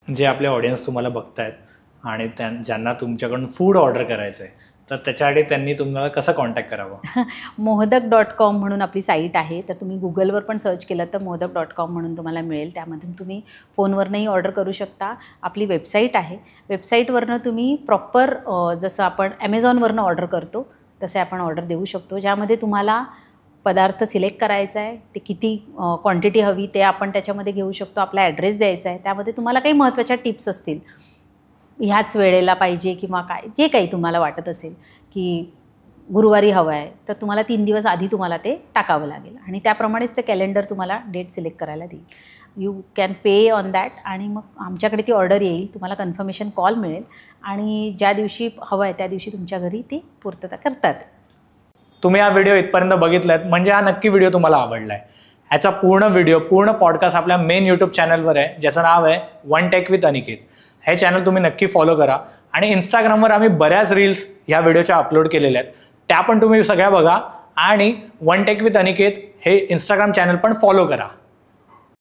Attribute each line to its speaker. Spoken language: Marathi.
Speaker 1: जे आपले ऑडियन्स तुम्हाला बघतायत आणि ज्यांना तुमच्याकडून फूड ऑर्डर करायचं आहे तर त्याच्यासाठी त्यांनी तुम्हाला कसं कॉन्टॅक्ट करावं?
Speaker 2: mohadak.com म्हणून आपली साईट आहे, तर तुम्ही गुगलवर पण सर्च केलं तर mohadak.com म्हणून तुम्हाला मिळेल. त्यामधून तुम्ही फोनवरनंही ऑर्डर करू शकता. आपली वेबसाईट आहे, वेबसाईटवरनं तुम्ही प्रॉपर जसं आपण ॲमेझॉनवरनं ऑर्डर करतो तसे आपण ऑर्डर देऊ शकतो, ज्यामध्ये तुम्हाला पदार्थ सिलेक्ट करायचा आहे, ते किती क्वांटिटी हवी ते आपण त्याच्यामध्ये घेऊ शकतो, आपला ॲड्रेस द्यायचा आहे, त्यामध्ये तुम्हाला काही महत्त्वाच्या टिप्स असतील, ह्याच वेळेला पाहिजे किंवा काय जे काही तुम्हाला वाटत असेल की गुरुवारी हवं आहे तर तुम्हाला 3 दिवस आधी तुम्हाला ते टाकावं लागेल आणि त्याप्रमाणेच ते कॅलेंडर तुम्हाला डेट सिलेक्ट करायला देईल. You can pay on that आणि मग आमच्याकडे ती ऑर्डर येईल, तुम्हाला कन्फर्मेशन कॉल मिळेल आणि ज्या दिवशी हवं आहे त्या दिवशी तुमच्या घरी ती पूर्तता करतात.
Speaker 1: तुम्ही हा व्हिडिओ इथपर्यंत बघितलात म्हणजे हा नक्की व्हिडिओ तुम्हाला आवडला आहे. ह्याचा पूर्ण पॉडकास्ट आपल्या मेन यूट्यूब चॅनलवर आहे, ज्याचं नाव आहे वन टेक विथ अनिकेत. हे चॅनल तुम्ही नक्की फॉलो करा आणि इंस्टाग्रामवर आम्ही बऱ्याच रील्स ह्या व्हिडिओच्या अपलोड केलेल्या आहेत, त्या पण तुम्ही सगळ्या बघा आणि वन टेक विथ अनिकेत हे इंस्टाग्राम चॅनल पण फॉलो करा.